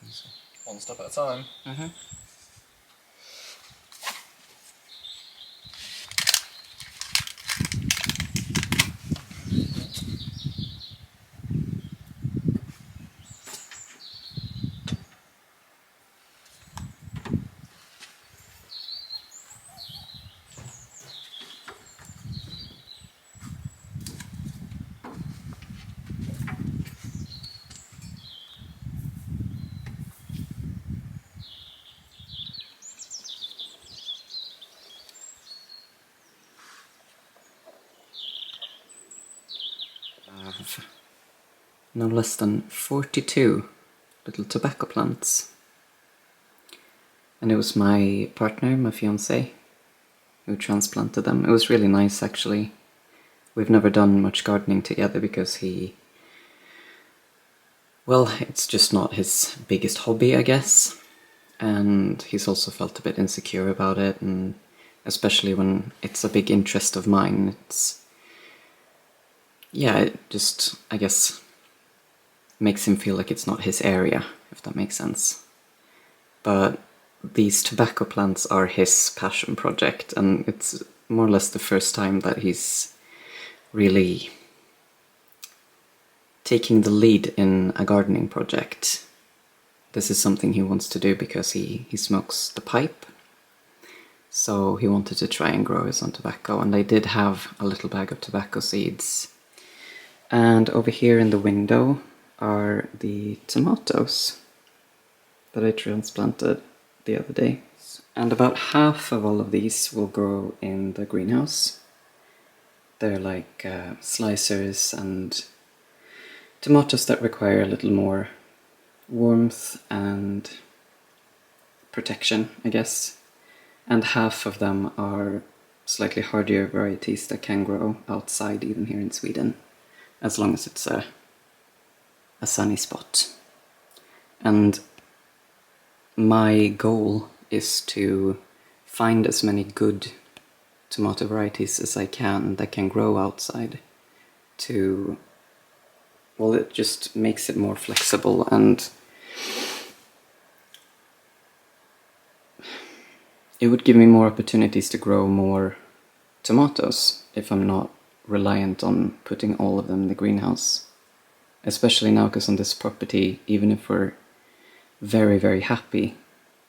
Easy. One step at a time. Mm-hmm. No less than 42 little tobacco plants. And it was my partner, my fiancé, who transplanted them. It was really nice, actually. We've never done much gardening together because well, it's just not his biggest hobby, I guess. And he's also felt a bit insecure about it, and especially when it's a big interest of mine, it just, I guess, makes him feel like it's not his area, if that makes sense. But these tobacco plants are his passion project, and it's more or less the first time that he's really taking the lead in a gardening project. This is something he wants to do because he smokes the pipe. So he wanted to try and grow his own tobacco, and they did have a little bag of tobacco seeds. And over here in the window are the tomatoes that I transplanted the other day. And about half of all of these will grow in the greenhouse. They're like slicers and tomatoes that require a little more warmth and protection, I guess. And half of them are slightly hardier varieties that can grow outside, even here in Sweden, as long as it's a sunny spot. And my goal is to find as many good tomato varieties as I can that can grow outside well, it just makes it more flexible, and it would give me more opportunities to grow more tomatoes if I'm not reliant on putting all of them in the greenhouse. Especially now, because on this property, even if we're very, very happy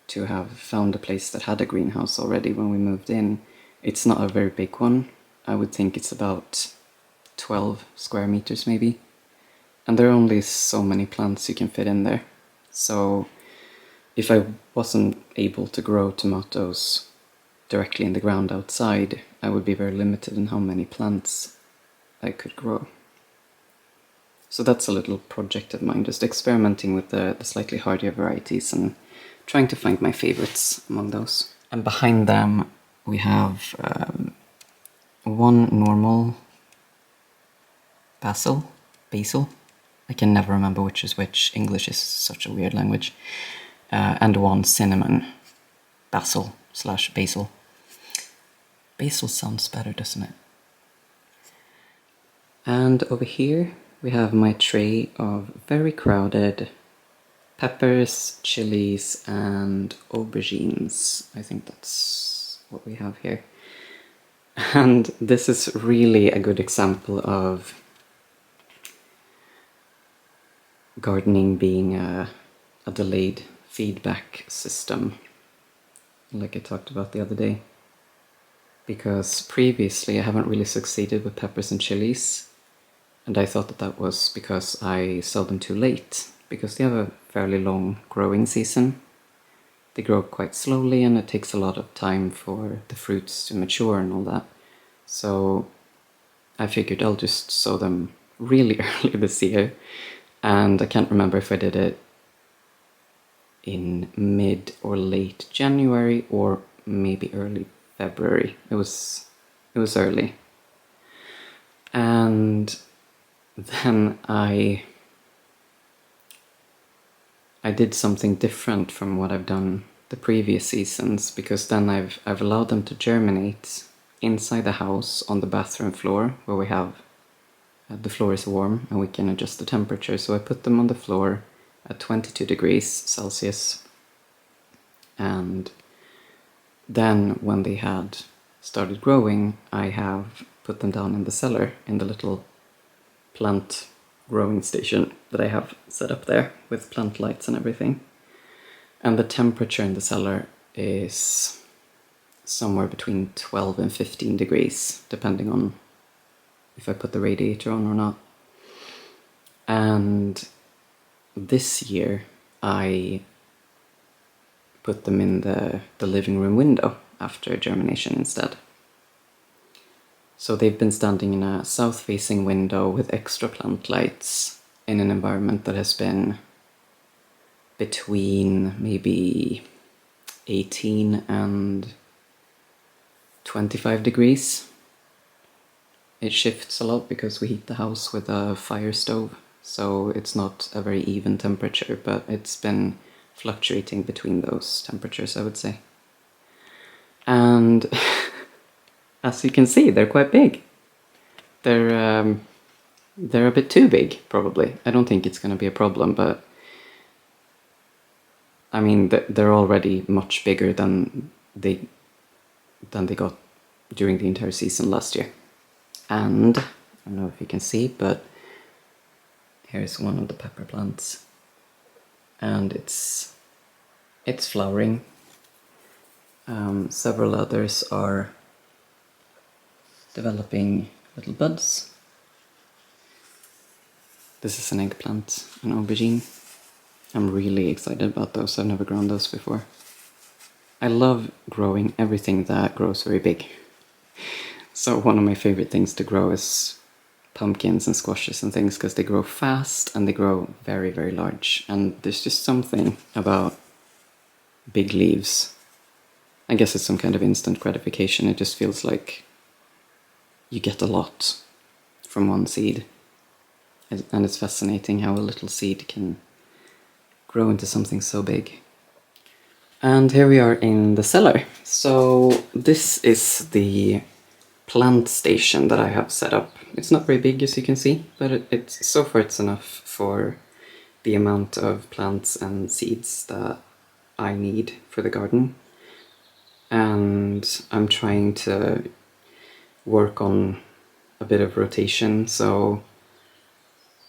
to have found a place that had a greenhouse already when we moved in, it's not a very big one. I would think it's about 12 square meters maybe. And there are only so many plants you can fit in there. So if I wasn't able to grow tomatoes directly in the ground outside, I would be very limited in how many plants I could grow. So that's a little project of mine, just experimenting with the slightly hardier varieties and trying to find my favorites among those. And behind them we have one normal basil. I can never remember which is which. English is such a weird language. And one cinnamon basil. Basil sounds better, doesn't it? And over here we have my tray of very crowded peppers, chilies, and aubergines. I think that's what we have here. And this is really a good example of gardening being a delayed feedback system, like I talked about the other day. Because previously I haven't really succeeded with peppers and chilies, and I thought that was because I sell them too late, because they have a fairly long growing season. They grow quite slowly, and it takes a lot of time for the fruits to mature and all that. So I figured I'll just sow them really early this year. And I can't remember if I did it in mid or late January or maybe early February. It was early. And then I did something different from what I've done the previous seasons, because then I've allowed them to germinate inside the house on the bathroom floor, where we have the floor is warm and we can adjust the temperature. So I put them on the floor, at 22 degrees Celsius. And then when they had started growing, I have put them down in the cellar in the little plant growing station that I have set up there with plant lights and everything. And the temperature in the cellar is somewhere between 12 and 15 degrees, depending on if I put the radiator on or not. And this year I put them in the living room window after germination instead. So they've been standing in a south-facing window with extra plant lights in an environment that has been between maybe 18 and 25 degrees. It shifts a lot because we heat the house with a fire stove, so it's not a very even temperature, but it's been fluctuating between those temperatures, I would say. And as you can see, they're quite big. They're a bit too big, probably. I don't think it's going to be a problem, but I mean, they're already much bigger than they got during the entire season last year. And I don't know if you can see, but here's one of the pepper plants, and it's flowering. Several others are developing little buds. This is an eggplant, an aubergine. I'm really excited about those. I've never grown those before. I love growing everything that grows very big. So one of my favorite things to grow is pumpkins and squashes and things, because they grow fast and they grow very, very large. And there's just something about big leaves. I guess it's some kind of instant gratification. It just feels like you get a lot from one seed. And it's fascinating how a little seed can grow into something so big. And here we are in the cellar. So this is the plant station that I have set up. It's not very big, as you can see, but it's so far it's enough for the amount of plants and seeds that I need for the garden. And I'm trying to work on a bit of rotation, so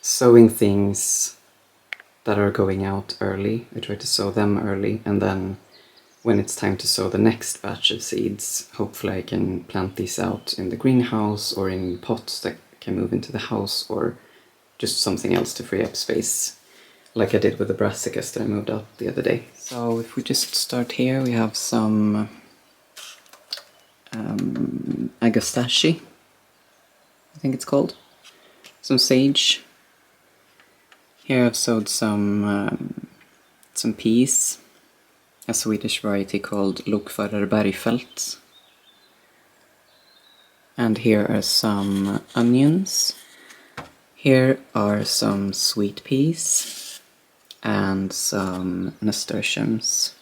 sowing things that are going out early, I try to sow them early, and then when it's time to sow the next batch of seeds, hopefully I can plant these out in the greenhouse or in pots that can move into the house, or just something else to free up space, like I did with the brassicas that I moved out the other day. So if we just start here, we have some agastache, I think it's called, some sage. Here I've sowed some peas, a Swedish variety called Lokförarbergfält. And here are some onions. Here are some sweet peas and some nasturtiums.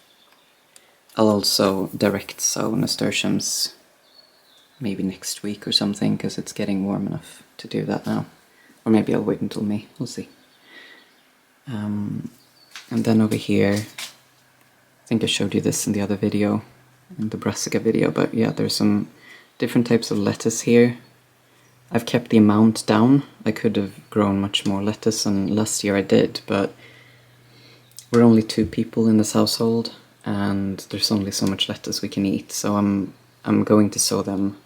I'll also direct sow nasturtiums maybe next week or something, because it's getting warm enough to do that now. Or maybe I'll wait until May, we'll see. And then over here, I think I showed you this in the other video, in the brassica video, but yeah, there's some different types of lettuce here. I've kept the amount down. I could have grown much more lettuce, and last year I did, but we're only 2 people in this household, and there's only so much lettuce we can eat, so I'm going to sow them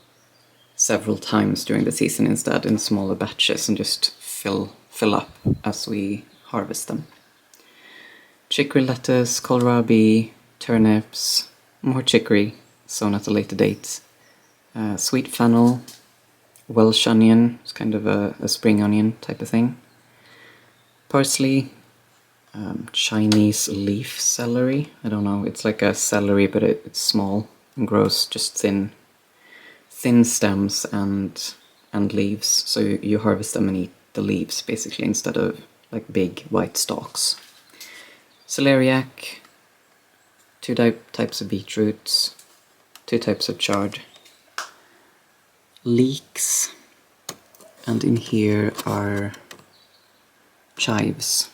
several times during the season instead, in smaller batches, and just fill up as we harvest them. Chicory lettuce, kohlrabi, turnips, more chicory, sown at a later date, sweet fennel, Welsh onion, it's kind of a spring onion type of thing, parsley, Chinese leaf celery, I don't know, it's like a celery but it's small and grows just thin stems and leaves, so you harvest them and eat the leaves basically instead of like big white stalks. Celeriac, 2 types of beetroots, 2 types of chard, leeks, and in here are chives.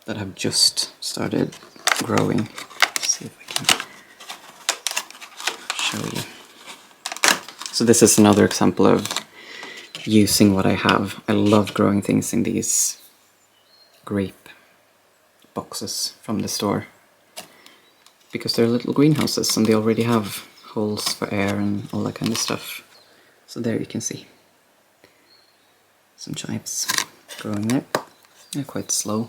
that have just started growing. Let's see if I can show you. So this is another example of using what I have. I love growing things in these grape boxes from the store because they're little greenhouses and they already have holes for air and all that kind of stuff. So there you can see some chives growing there. They're quite slow.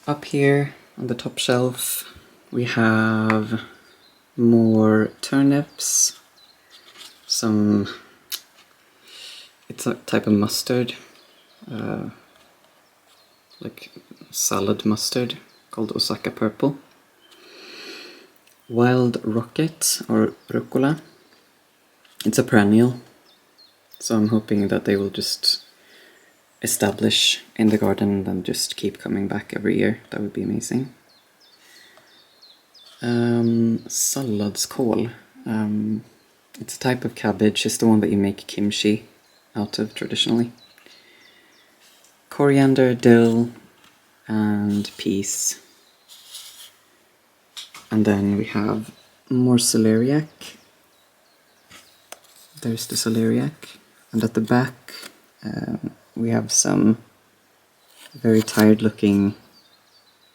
Up here on the top shelf we have more turnips, it's a type of mustard, like salad mustard called Osaka purple. Wild rocket or rucola. It's a perennial, so I'm hoping that they will just establish in the garden and then just keep coming back every year. That would be amazing. Salladskål. It's a type of cabbage. It's the one that you make kimchi out of traditionally. Coriander, dill, and peas. And then we have more celeriac. There's the celeriac. And at the back we have some very tired looking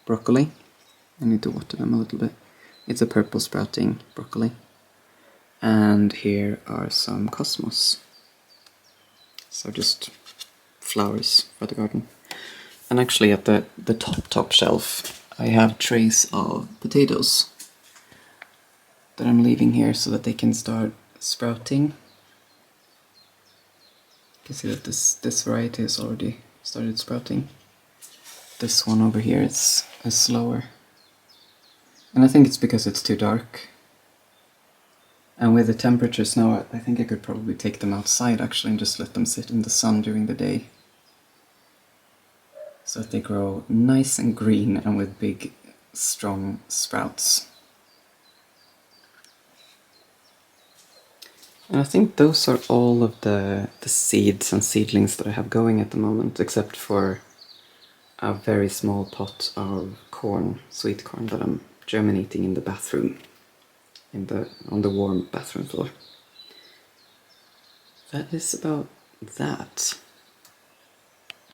broccoli. I need to water them a little bit. It's a purple sprouting broccoli. And here are some cosmos. So just flowers for the garden. And actually at the top shelf I have trays of potatoes that I'm leaving here so that they can start sprouting. You can see that this variety has already started sprouting. This one over here is slower. And I think it's because it's too dark. And with the temperatures now, I think I could probably take them outside actually and just let them sit in the sun during the day. So that they grow nice and green and with big, strong sprouts. And I think those are all of the seeds and seedlings that I have going at the moment, except for a very small pot of corn, sweet corn, that I'm germinating in the bathroom, on the warm bathroom floor. That is about that.